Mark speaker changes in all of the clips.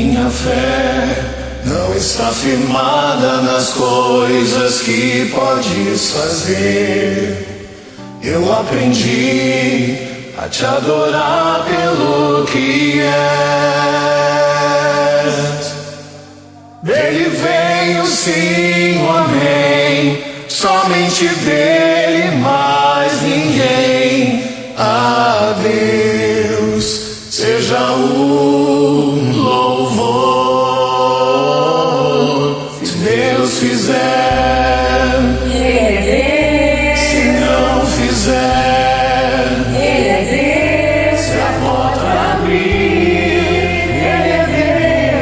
Speaker 1: Minha fé não está firmada nas coisas que podes fazer. Eu aprendi a te adorar pelo que és. Dele vem o sim, o amém, somente dele, mais ninguém. A Deus seja o louvor. Se Deus fizer,
Speaker 2: Ele é Deus.
Speaker 1: se não fizer,
Speaker 2: Ele é Deus.
Speaker 1: se a porta abrir,
Speaker 2: Ele é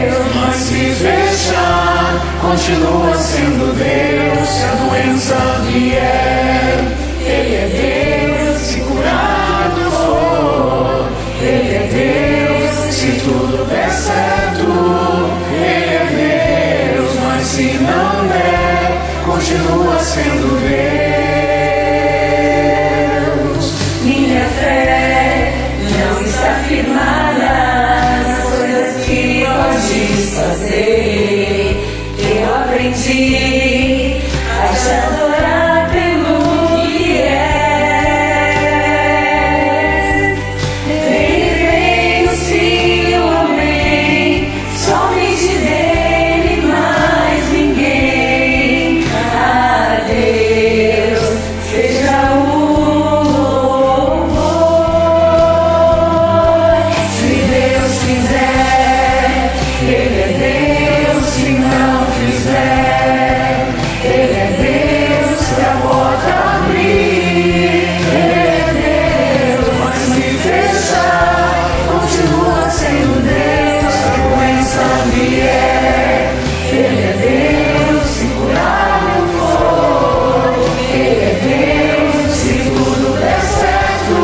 Speaker 2: Deus.
Speaker 1: mas se fechar, continua sendo Deus. Se a doença vier,
Speaker 2: Ele é Deus.
Speaker 1: se curado for,
Speaker 2: Ele é Deus.
Speaker 1: se tudo der certo, Ele é Deus. Mas se não der, continua sendo Deus.
Speaker 2: Minha fé não está firmada nas coisas que podes fazer. Eu aprendi a te adorar pelo que és. Dele vem o sim, o amém, somente dele, mais ninguém. A Deus seja o louvor. Se Deus quiser, Ele é Deus. Se não fizer, Ele é Deus. Se a porta abrir, Ele é Deus.
Speaker 1: Mas se fechar,
Speaker 2: Continua sendo Deus. Se a doença vier, Ele é Deus. Se curar eu for, Ele é Deus. Se tudo der certo,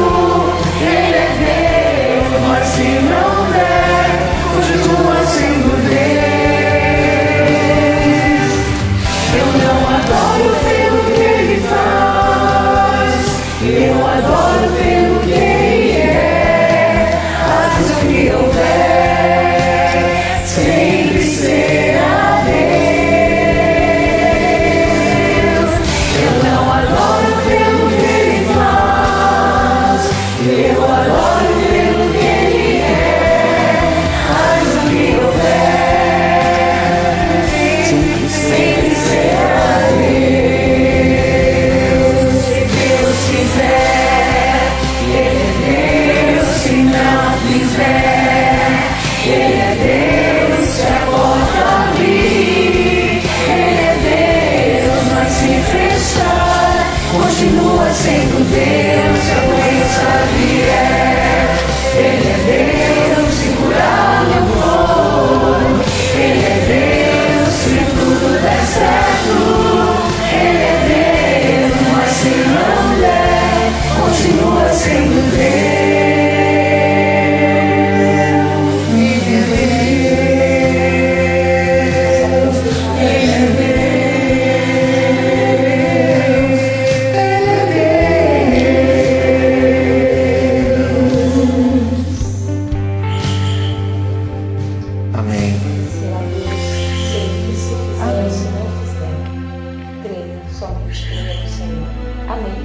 Speaker 2: Ele é Deus.
Speaker 1: mas se não der,
Speaker 2: Continua sendo Deus. Eu não adoro pelo que Ele faz, eu adoro pelo que Ele é. Haja o que houver, sempre será Deus. Eu não adoro pelo que Ele faz, eu adoro pelo que Ele é. Haja o que houver, sempre será Deus. Se Deus quiser, Ele é Deus. Se não quiser, Ele é Deus. Se a porta abrir, Ele é Deus. Mas se fechar, continua sendo Deus. Se a doença vier, Ele é Deus. Se curar eu for, Ele é Deus. Se tudo der certo, Ele é Deus. Mas se não der, continua sendo Deus. Ele é Deus. Ele é Deus. Ele é Deus.
Speaker 1: amém.
Speaker 3: Amém. Se não fizer, creia, somente creia no Senhor. Amém.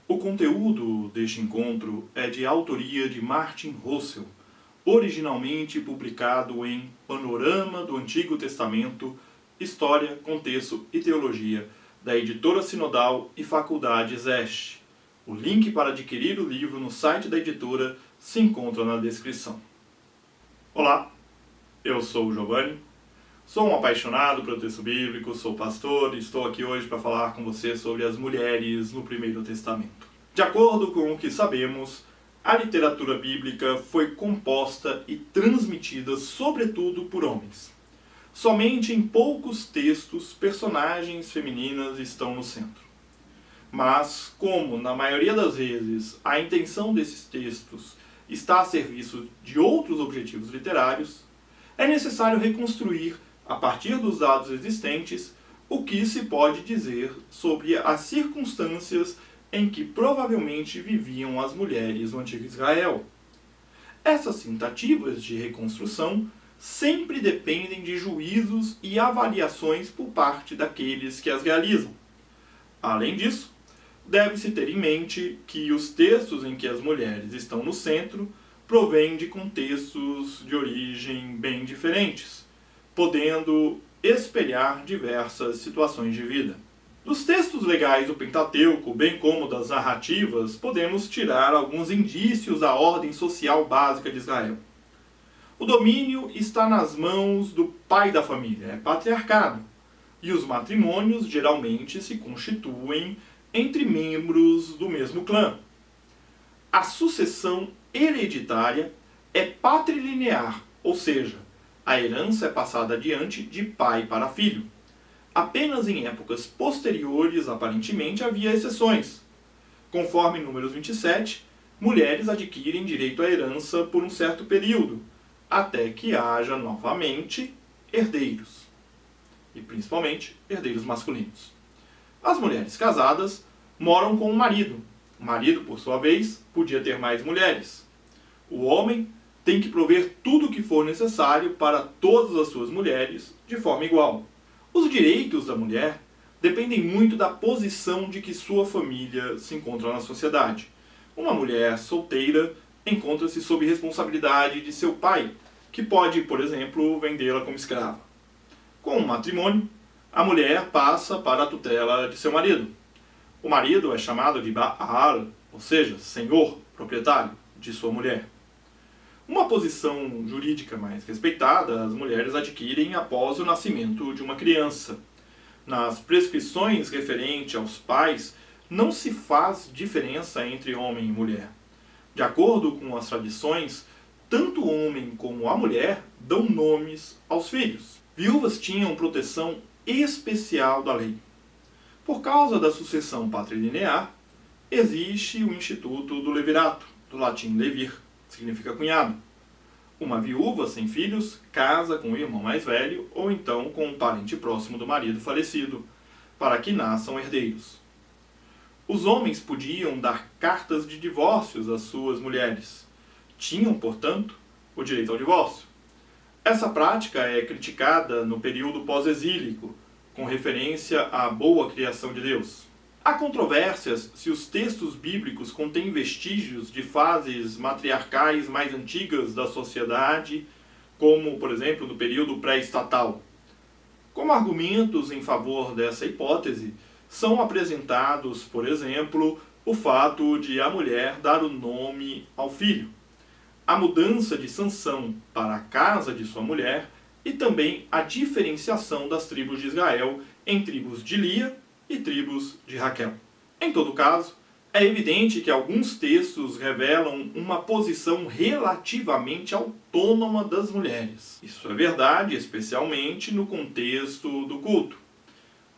Speaker 4: O conteúdo deste encontro é de autoria de Martin Russell, originalmente publicado em Panorama do Antigo Testamento, História, Contexto e Teologia, da Editora Sinodal e Faculdade Zeste. O link para adquirir o livro no site da editora se encontra na descrição. Olá, eu sou o Giovanni, sou um apaixonado pelo texto bíblico, sou pastor e estou aqui hoje para falar com você sobre as mulheres no Primeiro Testamento. De acordo com o que sabemos, a literatura bíblica foi composta e transmitida sobretudo por homens. Somente em poucos textos personagens femininas estão no centro. Mas, como na maioria das vezes a intenção desses textos está a serviço de outros objetivos literários, é necessário reconstruir, a partir dos dados existentes, o que se pode dizer sobre as circunstâncias em que provavelmente viviam as mulheres no antigo Israel. Essas tentativas de reconstrução sempre dependem de juízos e avaliações por parte daqueles que as realizam. Além disso, deve-se ter em mente que os textos em que as mulheres estão no centro provêm de contextos de origem bem diferentes, podendo espelhar diversas situações de vida. Dos textos legais do Pentateuco, bem como das narrativas, podemos tirar alguns indícios da ordem social básica de Israel. O domínio está nas mãos do pai da família, é patriarcado, e os matrimônios geralmente se constituem entre membros do mesmo clã. A sucessão hereditária é patrilinear, ou seja, a herança é passada adiante de pai para filho. Apenas em épocas posteriores, aparentemente, havia exceções. Conforme Números 27, mulheres adquirem direito à herança por um certo período, até que haja novamente herdeiros. E principalmente herdeiros masculinos. As mulheres casadas moram com o marido. O marido, por sua vez, podia ter mais mulheres. O homem tem que prover tudo o que for necessário para todas as suas mulheres de forma igual. Os direitos da mulher dependem muito da posição de que sua família se encontra na sociedade. Uma mulher solteira encontra-se sob responsabilidade de seu pai, que pode, por exemplo, vendê-la como escrava. Com o matrimônio, a mulher passa para a tutela de seu marido. O marido é chamado de Baal, ou seja, senhor, proprietário de sua mulher. Uma posição jurídica mais respeitada as mulheres adquirem após o nascimento de uma criança. Nas prescrições referentes aos pais, não se faz diferença entre homem e mulher. De acordo com as tradições, tanto o homem como a mulher dão nomes aos filhos. Viúvas tinham proteção especial da lei. Por causa da sucessão patrilinear, existe o Instituto do Levirato, do latim levir, que significa cunhado. Uma viúva sem filhos casa com o irmão mais velho ou então com um parente próximo do marido falecido, para que nasçam herdeiros. Os homens podiam dar cartas de divórcios às suas mulheres. Tinham, portanto, o direito ao divórcio. Essa prática é criticada no período pós-exílico, com referência à boa criação de Deus. Há controvérsias se os textos bíblicos contêm vestígios de fases matriarcais mais antigas da sociedade, como, por exemplo, no período pré-estatal. Como argumentos em favor dessa hipótese, são apresentados, por exemplo, o fato de a mulher dar o nome ao filho, a mudança de Sansão para a casa de sua mulher e também a diferenciação das tribos de Israel em tribos de Lia e tribos de Raquel. Em todo caso, é evidente que alguns textos revelam uma posição relativamente autônoma das mulheres. Isso é verdade, especialmente no contexto do culto.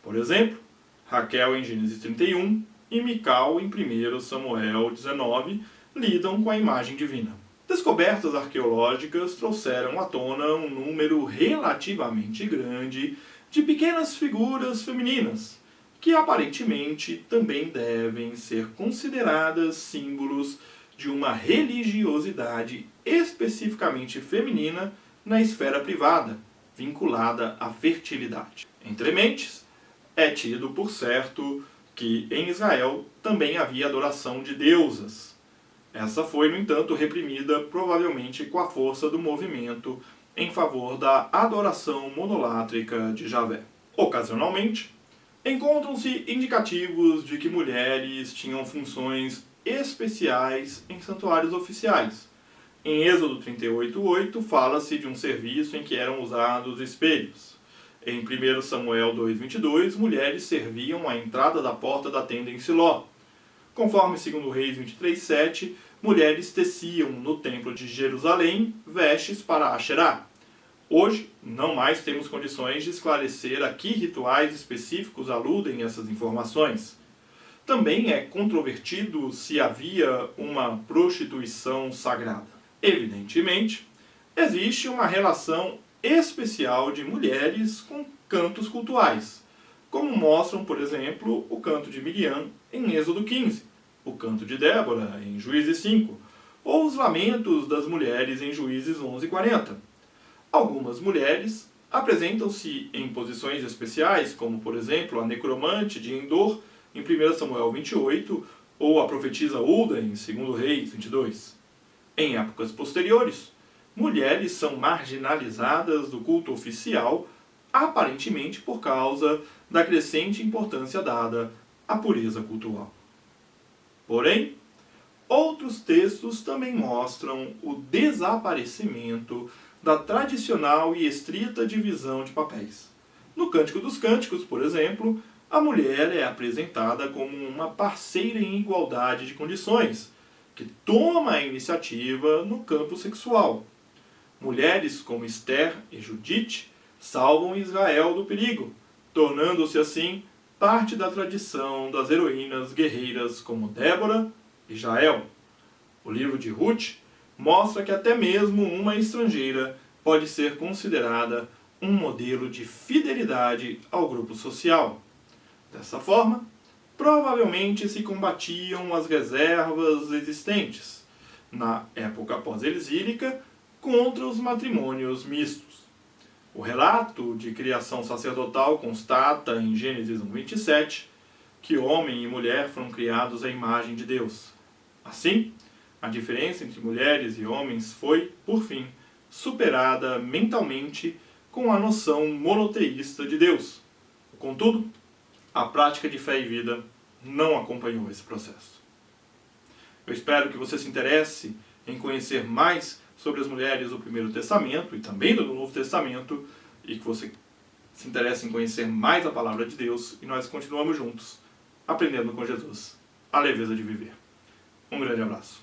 Speaker 4: Por exemplo, Raquel em Gênesis 31 e Mical em 1 Samuel 19 lidam com a imagem divina. Descobertas arqueológicas trouxeram à tona um número relativamente grande de pequenas figuras femininas, que aparentemente também devem ser consideradas símbolos de uma religiosidade especificamente feminina na esfera privada, vinculada à fertilidade. Entre mentes, é tido por certo que em Israel também havia adoração de deusas. Essa foi, no entanto, reprimida provavelmente com a força do movimento em favor da adoração monolátrica de Javé. Ocasionalmente, encontram-se indicativos de que mulheres tinham funções especiais em santuários oficiais. Em Êxodo 38:8 fala-se de um serviço em que eram usados espelhos. Em 1 Samuel 2:22, mulheres serviam à entrada da porta da tenda em Siló. Conforme 2 Reis 23:7, mulheres teciam no templo de Jerusalém vestes para Asherá. Hoje, não mais temos condições de esclarecer a que rituais específicos aludem essas informações. Também é controvertido se havia uma prostituição sagrada. Evidentemente, existe uma relação especial de mulheres com cantos cultuais, como mostram, por exemplo, o canto de Miriam em Êxodo 15, o canto de Débora em Juízes 5, ou os lamentos das mulheres em Juízes 11:40. Algumas mulheres apresentam-se em posições especiais, como por exemplo a necromante de Endor em 1 Samuel 28, ou a profetisa Hulda em 2 Reis 22. Em épocas posteriores, mulheres são marginalizadas do culto oficial, aparentemente por causa da crescente importância dada à pureza cultural. Porém, outros textos também mostram o desaparecimento da tradicional e estrita divisão de papéis. No Cântico dos Cânticos, por exemplo, a mulher é apresentada como uma parceira em igualdade de condições, que toma a iniciativa no campo sexual. Mulheres como Esther e Judite salvam Israel do perigo, tornando-se assim parte da tradição das heroínas guerreiras como Débora e Jael. O livro de Ruth mostra que até mesmo uma estrangeira pode ser considerada um modelo de fidelidade ao grupo social. Dessa forma, provavelmente se combatiam as reservas existentes, na época pós-exílica, contra os matrimônios mistos. O relato de criação sacerdotal constata em Gênesis 1:27 que homem e mulher foram criados à imagem de Deus. Assim, a diferença entre mulheres e homens foi, por fim, superada mentalmente com a noção monoteísta de Deus. Contudo, a prática de fé e vida não acompanhou esse processo. Eu espero que você se interesse em conhecer mais sobre as mulheres do Primeiro Testamento e também do Novo Testamento, e que você se interesse em conhecer mais a Palavra de Deus, e nós continuamos juntos, aprendendo com Jesus a leveza de viver. Um grande abraço.